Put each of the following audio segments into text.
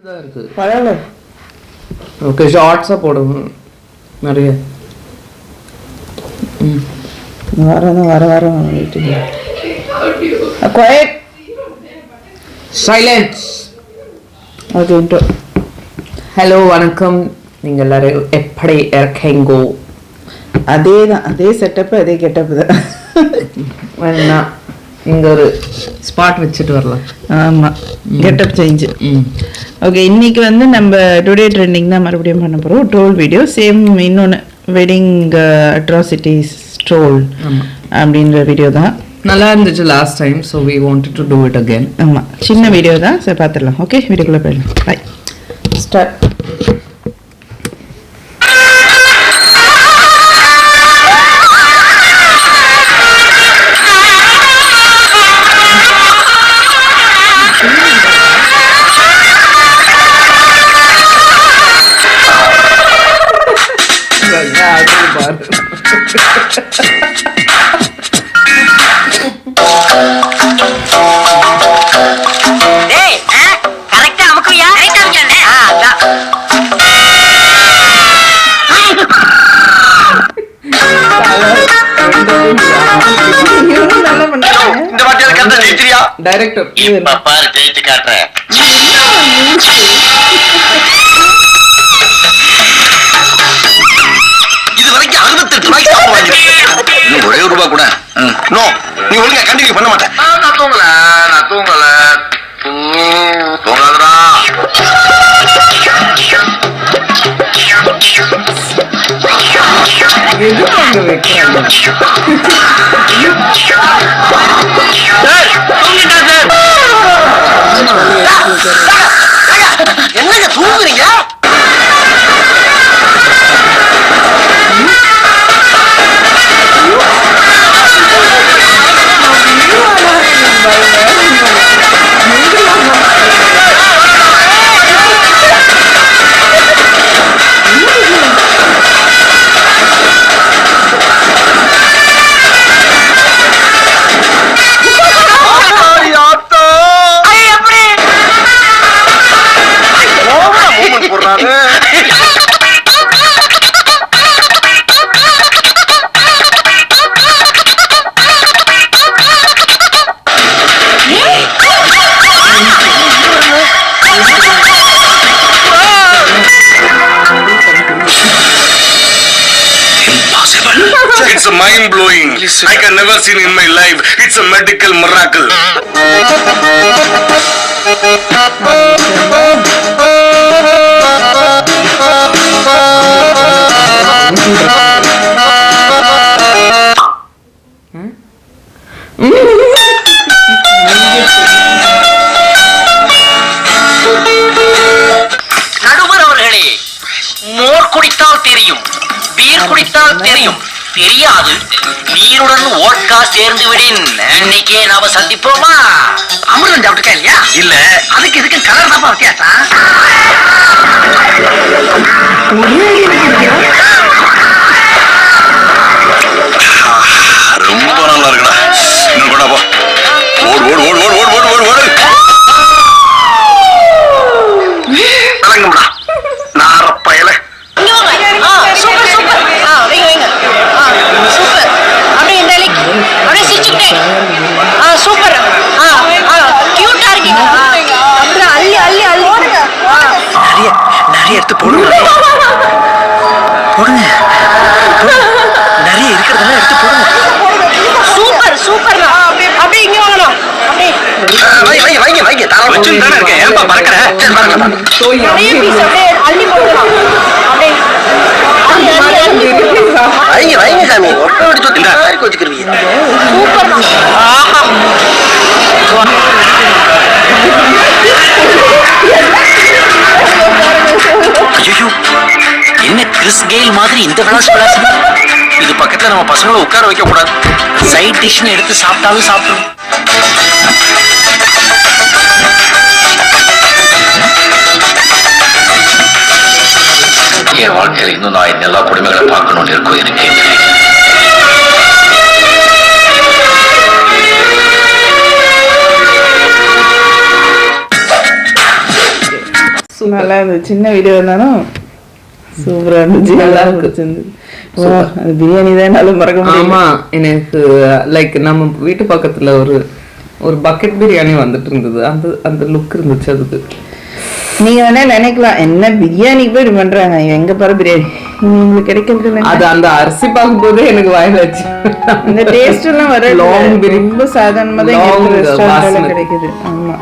தான் இருக்கு. பரவாயில்ல. ஓகே, ஷார்ட்ஸா போடுங்க நிறைய. வர குவைட் சைலன்ஸ். ஓகே. ஹலோ, வணக்கம். நீங்கள் எல்லாரும் எப்படி இருக்கீங்கோ? அதே செட்டப், அதே கெட்டப் தான். வேணா இங்க ஒரு ஸ்பாட் வச்சுட்டு வரலாம். ஆமாம், கெட்டப் சேஞ்சு. ஓகே, இன்னைக்கு வந்து நம்ம டுடே ட்ரெண்டிங் தான் மறுபடியும் பண்ண போகிறோம். ட்ரோல் வீடியோ சேம், இன்னொன்று வெட்டிங் அட்ராசிட்டிஸ் ட்ரோல் அப்படின்ற வீடியோ தான். நல்லா இருந்துச்சு last time, so we wanted to do it again. ஆமாம், சின்ன வீடியோ தான். சரி, பார்த்துடலாம். ஓகே, வீடியோக்குள்ளே போயிடலாம். பாய். ஸ்டார்ட். டைரக்டர் பாரு ஜெயிச்சு காட்டுறேன். இது வரைக்கும் 68 ரூபாய்க்கு சாப்பிடுவாங்க. இன்னும் ஒரே ரூபா கூட நோ, நீ ஒழுங்கா கண்டினியூ பண்ண மாட்டேன். நான் தூங்கல தூங்காதடா. என்னங்க தூங்குறீங்க? It's a mind-blowing. I can never seen in my life. It's a medical miracle. நடுவர் அவர்களே, மோர் குடித்தால் தெரியும், பீர் குடித்தால் தெரியும், தெரியாது நீருடன் ஓட்கா சேர்ந்து விடின். இன்னைக்கே நாம சந்திப்போமா? அமிர்தம் சாப்பிட்டுக்கா இல்லையா? இல்ல, அதுக்கு இதுக்கு கலர் தான் வித்தியாசம். ரொம்ப நல்லா இருக்குடா. இன்னும் கூட போ. ஓடு ஓடு ஓடு ஓடு ஓடு ஓடு ஓடு ஓடு. நலங்கும்டா நாரப்பயல. Super super. வைங்க சூப்பர். அப்படியே இந்த லைக் அப்படியே சிரிச்சுக்கிட்டே. சூப்பர். கியூட்டா இருக்கீங்க. அப்படியே அள்ளி அள்ளி அள்ளி போடுங்க. நிறைய எடுத்து போடுங்க. போடுங்க. நிறைய இருக்கிறதெல்லாம் எடுத்து போடுங்க. Super super. அப்படியே இங்க வாங்கலாம். அப்படியே வைங்க வைங்க. தாராளமா வச்சுட்டு தானே இருக்கேன். ஏன்பா மறக்கற? சரி மறக்கற. அப்படியே பீஸ் அப்படியே அள்ளி போடலாம். அப்படியே வைங்க வைங்க சாமி. ஒட்டோடி தொட்டி மாதிரி கோச்சிக்கிறீங்க. சூப்பர். ஆஹா. ஐயோ, என்ன கிறிஸ் கெயில் மாதிரி இந்த விளாஸ் விளாஸ். இது பக்கத்துல நம்ம பசங்களை உட்கார வைக்க கூடாது. சைட் டிஷ்னு எடுத்து சாப்பிட்டாலும் சாப்பிடும். என் வாழ்க்கையில் இன்னும் நான் எல்லா குடும்பங்களை பார்க்கணும்னு இருக்கும் எனக்கு. நல்லா இருந்துச்சு. சின்ன வீடியோ இருந்தாலும் சூப்பரா இருந்துச்சு. நல்லா நல்லா இருக்கு. இருந்துச்சு. அது பிரியாணி தான் என்னால மறக்க முடியல. ஆமா, எனக்கு லைக் நம்ம வீட்டு பக்கத்துல ஒரு பக்கெட் பிரியாணி வந்துட்டு இருந்தது. அந்த லுக் இருந்துச்சு அதுக்கு. நீங்க வேணா நினைக்கலாம் என்ன பிரியாணிக்கு போய் இப்படி பண்றாங்க, எங்க பாரு பிரியாணி உங்களுக்கு கிடைக்கிறது இல்லை. அது அந்த அரிசி பார்க்கும்போதே எனக்கு வாயில வச்சு இந்த டேஸ்ட் எல்லாம் வர Long biryani. ரொம்ப சாதாரணமா தான் Long இங்க ரெஸ்டாரண்ட்ல basmati. கிடைக்குது. ஆமா,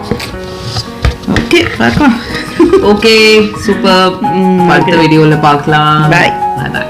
ஓகே பார்க்கலாம். Okay super. அடுத்த வீடியோல பார்க்கலாம். Bye. Bye.